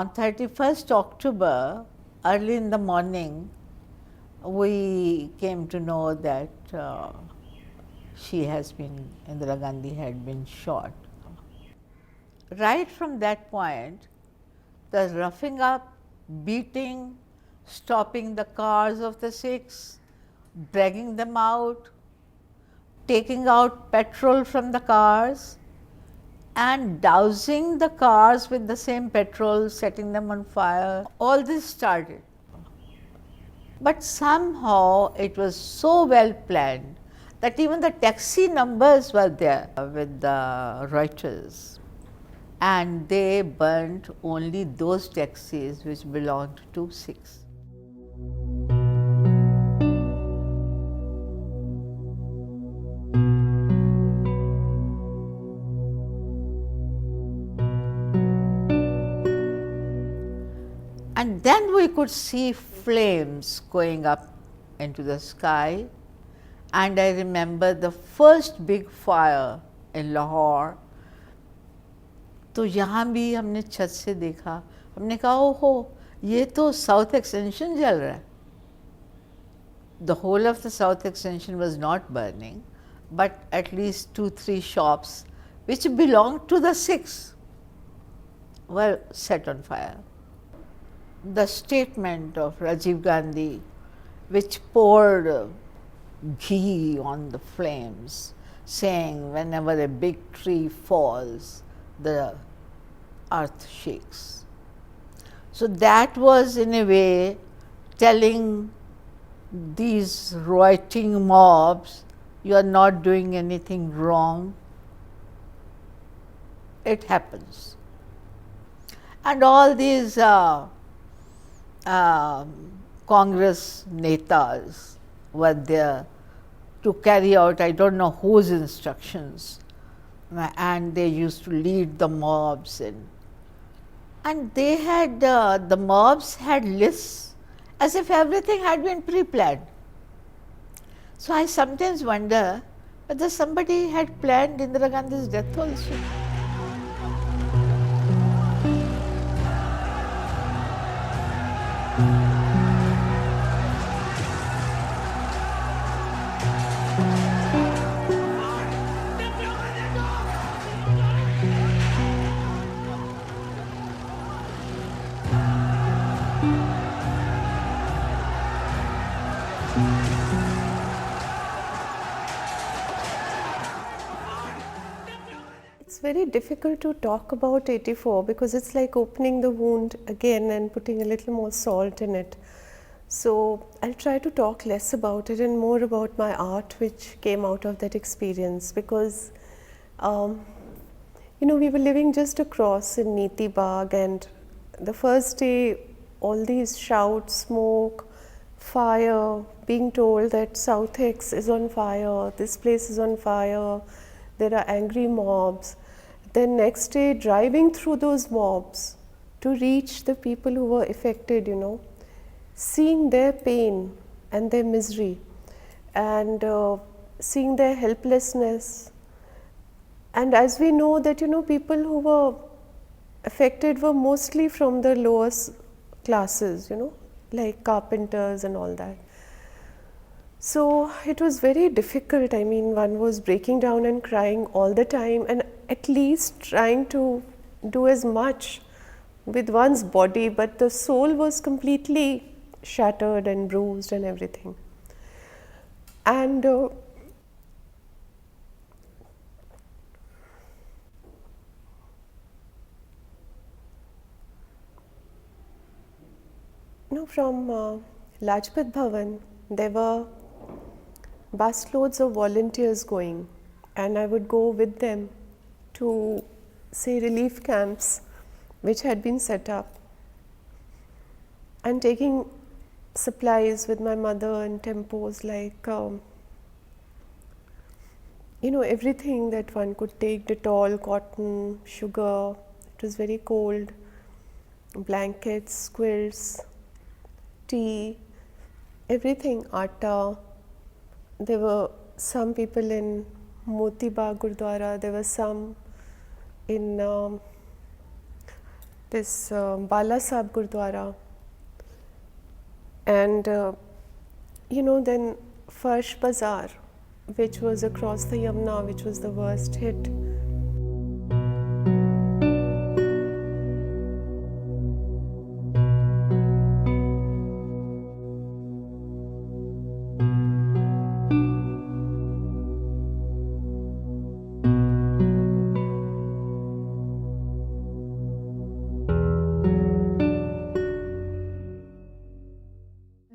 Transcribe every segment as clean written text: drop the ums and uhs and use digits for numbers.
on 31st October, early in the morning, we came to know that Indira Gandhi had been shot. Right from that point, the roughing up, beating, stopping the cars of the Sikhs, dragging them out, taking out petrol from the cars, and dousing the cars with the same petrol, setting them on fire. All this started. But somehow it was so well planned that even the taxi numbers were there with the Reuters. And they burnt only those taxis which belonged to Sikhs. And then we could see flames going up into the sky. And I remember the first big fire in Lahore. तो यहाँ भी हमने छत से देखा, हमने कहा ओहो ये तो साउथ एक्सटेंशन जल रहा है. The whole of the south extension was not burning, but at least 2-3 shops which belonged to the Sikhs were set on fire. The statement of Rajiv Gandhi, which poured ghee on the flames, saying whenever a big tree falls, the earth shakes. So that was in a way telling these rioting mobs, you are not doing anything wrong, it happens. And all these Congress netas were there to carry out, I don't know whose instructions, and they used to lead the mobs and they had, the mobs had lists as if everything had been pre-planned. So I sometimes wonder whether somebody had planned Indira Gandhi's death also. It's very difficult to talk about 84 because it's like opening the wound again and putting a little more salt in it. So I'll try to talk less about it and more about my art which came out of that experience, because we were living just across in Niti Bagh, and the first day all these shouts, smoke, fire, being told that South X is on fire, this place is on fire, there are angry mobs. Then next day driving through those mobs to reach the people who were affected, seeing their pain and their misery and seeing their helplessness. And as we know that, people who were affected were mostly from the lower classes, like carpenters and all that. So it was very difficult. I mean, one was breaking down and crying all the time, and at least trying to do as much with one's body, but the soul was completely shattered and bruised and everything. And from Lajpat Bhavan, there were busloads of volunteers going, and I would go with them to, say, relief camps which had been set up, and taking supplies with my mother and tempos like, everything that one could take, Dettol, cotton, sugar, it was very cold, blankets, quilts, tea, everything, atta. There were some people in Moti Bagh Gurdwara, there were some in this Bala Sahib Gurdwara, and then Farsh Bazaar, which was across the Yamuna, which was the worst hit.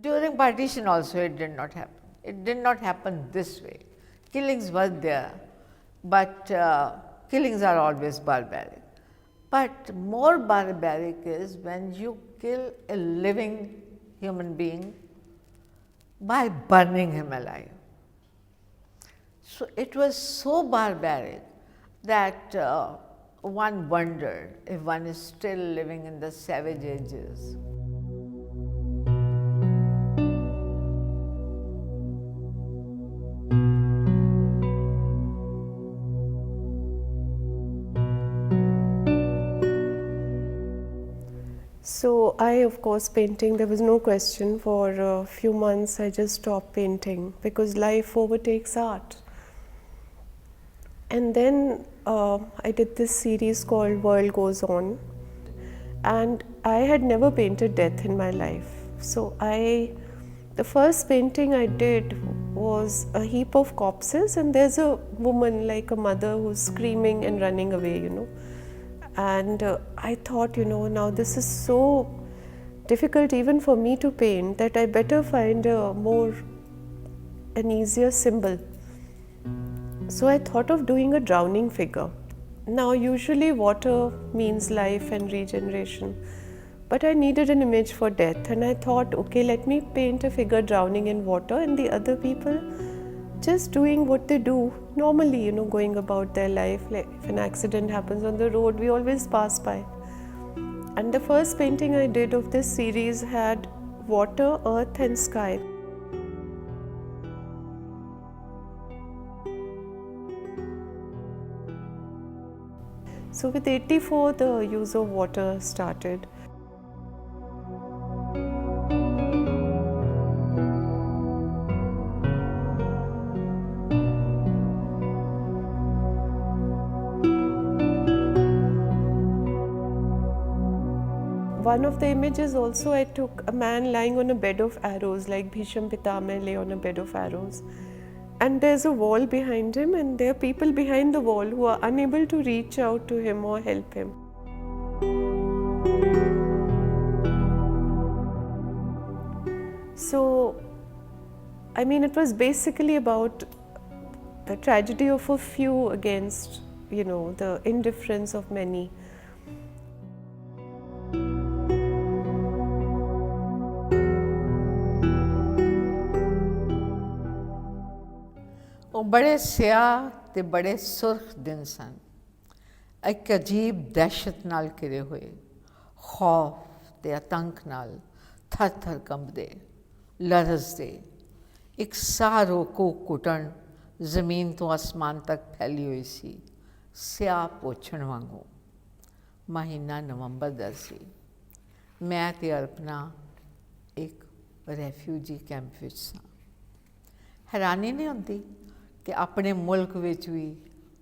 During partition also it did not happen. It did not happen this way. Killings were there, but killings are always barbaric. But more barbaric is when you kill a living human being by burning him alive. So it was so barbaric that one wondered if one is still living in the savage ages. So I, of course, painting, there was no question. For a few months I just stopped painting because life overtakes art. And then I did this series called World Goes On, and I had never painted death in my life. So the first painting I did was a heap of corpses, and there's a woman like a mother who's screaming and running away, And I thought, now this is so difficult even for me to paint that I better find an easier symbol. So I thought of doing a drowning figure. Now usually water means life and regeneration, but I needed an image for death, and I thought, okay, let me paint a figure drowning in water and the other people just doing what they do normally, going about their life. Like if an accident happens on the road, we always pass by. And the first painting I did of this series had water, earth and sky. So with 84, the use of water started. One of the images also, I took a man lying on a bed of arrows, like Bhisham Pitama lay on a bed of arrows. And there's a wall behind him, and there are people behind the wall who are unable to reach out to him or help him. So, it was basically about the tragedy of a few against, the indifference of many. ਉਹ ਬੜੇ ਸਿਆਹ ਤੇ ਬੜੇ ਸੁਰਖ ਦਿਨ ਸਨ, ਇੱਕ ਅਜੀਬ ਦਹਿਸ਼ਤ ਨਾਲ ਘਿਰੇ ਹੋਏ, ਖੌਫ ਤੇ ਆਤੰਕ ਨਾਲ ਥਰ ਥਰ ਕੰਬਦੇ, ਲਰਜ਼ਦੇ, ਇੱਕ ਸਾਹ ਰੋਕੋ ਘੁਟਣ ਜ਼ਮੀਨ ਤੋਂ ਅਸਮਾਨ ਤੱਕ ਫੈਲੀ ਹੋਈ ਸੀ, ਸਿਆਹ ਪੋਛਣ ਵਾਂਗੂ। ਮਹੀਨਾ ਨਵੰਬਰ ਦਾ ਸੀ। ਮੈਂ ਤੇ ਅਰਪਨਾ ਇੱਕ ਰੈਫਿਊਜੀ ਕੈਂਪ ਵਿੱਚ ਸਾਂ। ਹੈਰਾਨੀ ਨਹੀਂ ਹੁੰਦੀ ਕਿ ਆਪਣੇ ਮੁਲਕ ਵਿੱਚ ਵੀ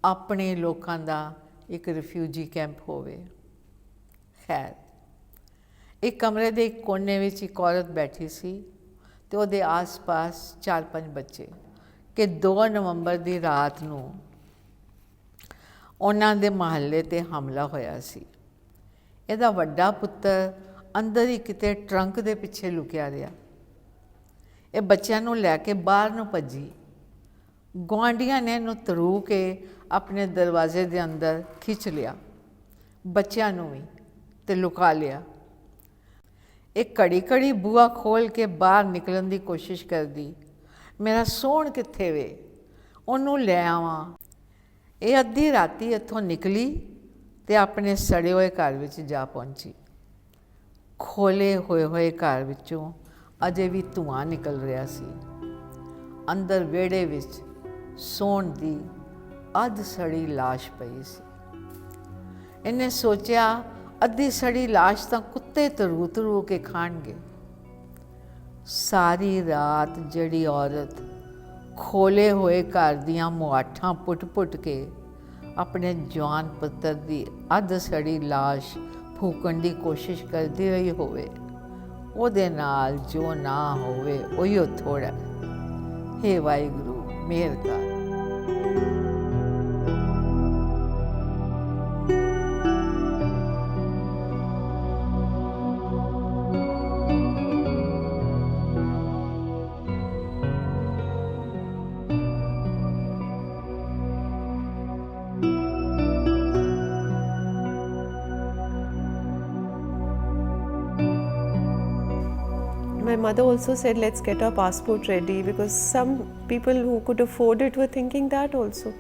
ਆਪਣੇ ਲੋਕਾਂ ਦਾ ਇੱਕ ਰਿਫਿਊਜੀ ਕੈਂਪ ਹੋਵੇ। ਖੈਰ, ਇੱਕ ਕਮਰੇ ਦੇ ਇੱਕ ਕੋਨੇ ਵਿੱਚ ਇੱਕ ਔਰਤ ਬੈਠੀ ਸੀ ਅਤੇ ਉਹਦੇ ਆਸ-ਪਾਸ 4-5 ਬੱਚੇ ਕਿ 2 ਨਵੰਬਰ ਦੀ ਰਾਤ ਨੂੰ ਉਹਨਾਂ ਦੇ ਮਹੱਲੇ 'ਤੇ ਹਮਲਾ ਹੋਇਆ ਸੀ। ਇਹਦਾ ਵੱਡਾ ਪੁੱਤਰ ਅੰਦਰ ਹੀ ਕਿਤੇ ਟਰੰਕ ਦੇ ਪਿੱਛੇ ਲੁਕਿਆ ਰਿਹਾ। ਇਹ ਬੱਚਿਆਂ ਨੂੰ ਲੈ ਕੇ ਬਾਹਰ ਨੂੰ ਭੱਜੀ। ਗੁਆਂਢੀਆਂ ਨੇ ਇਹਨੂੰ ਧਰੂ ਕੇ ਆਪਣੇ ਦਰਵਾਜ਼ੇ ਦੇ ਅੰਦਰ ਖਿੱਚ ਲਿਆ, ਬੱਚਿਆਂ ਨੂੰ ਵੀ, ਅਤੇ ਲੁਕਾ ਲਿਆ। ਇਹ ਘੜੀ ਬੂਹਾ ਖੋਲ੍ਹ ਕੇ ਬਾਹਰ ਨਿਕਲਣ ਦੀ ਕੋਸ਼ਿਸ਼ ਕਰਦੀ, ਮੇਰਾ ਸੋਹਣ ਕਿੱਥੇ ਵੇ, ਉਹਨੂੰ ਲੈ ਆਵਾਂ। ਇਹ ਅੱਧੀ ਰਾਤੀ ਇੱਥੋਂ ਨਿਕਲੀ ਅਤੇ ਆਪਣੇ ਸੜੇ ਹੋਏ ਘਰ ਵਿੱਚ ਜਾ ਪਹੁੰਚੀ। ਖੋਲ੍ਹੇ ਹੋਏ ਘਰ ਵਿੱਚੋਂ ਅਜੇ ਵੀ ਧੂੰਆਂ ਨਿਕਲ ਰਿਹਾ ਸੀ। ਅੰਦਰ ਵਿਹੜੇ ਵਿੱਚ ਸੋਹਣ ਦੀ ਅੱਧ ਸੜੀ ਲਾਸ਼ ਪਈ ਸੀ। ਇਹਨੇ ਸੋਚਿਆ ਅੱਧੀ ਸੜੀ ਲਾਸ਼ ਤਾਂ ਕੁੱਤੇ ਤਰੂ ਤਰੂ ਕੇ ਖਾਣਗੇ। ਸਾਰੀ ਰਾਤ ਜਿਹੜੀ ਔਰਤ ਖੋਲੇ ਹੋਏ ਘਰ ਦੀਆਂ ਮੁਆਠਾਂ ਪੁੱਟ ਕੇ ਆਪਣੇ ਜਵਾਨ ਪੁੱਤਰ ਦੀ ਅੱਧ ਸੜੀ ਲਾਸ਼ ਫੂਕਣ ਦੀ ਕੋਸ਼ਿਸ਼ ਕਰਦੀ ਰਹੀ ਹੋਵੇ, ਉਹਦੇ ਨਾਲ ਜੋ ਨਾ ਹੋਵੇ ਉਹੀਓ ਥੋੜ੍ਹਾ। ਹੇ ਵਾਹਿਗੁਰੂ ਮਿਹਰ ਕਰ। My mother also said, let's get our passport ready, because some people who could afford it were thinking that also.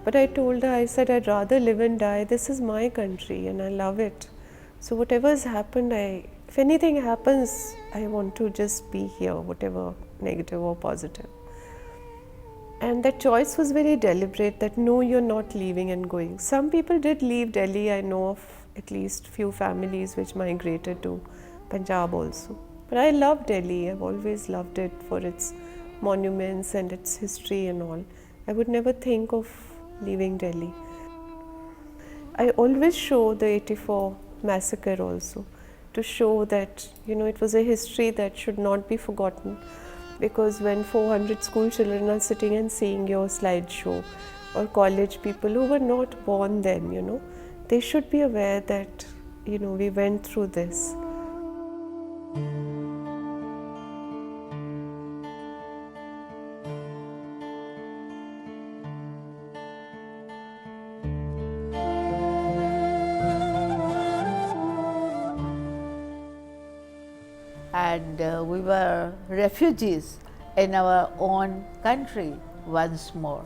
But I told her, I said, I'd rather live and die. This is my country and I love it. So whatever has happened, if anything happens, I want to just be here, whatever negative or positive. And that choice was very deliberate, that no, you're not leaving and going. Some people did leave Delhi. I know of at least few families which migrated to Punjab also. But I love Delhi. I've always loved it for its monuments and its history and all. I would never think of leaving Delhi. I always show the 84 massacre also, to show that, it was a history that should not be forgotten. Because when 400 school children are sitting and seeing your slideshow, or college people who were not born then, they should be aware that, we went through this. And we were refugees in our own country once more.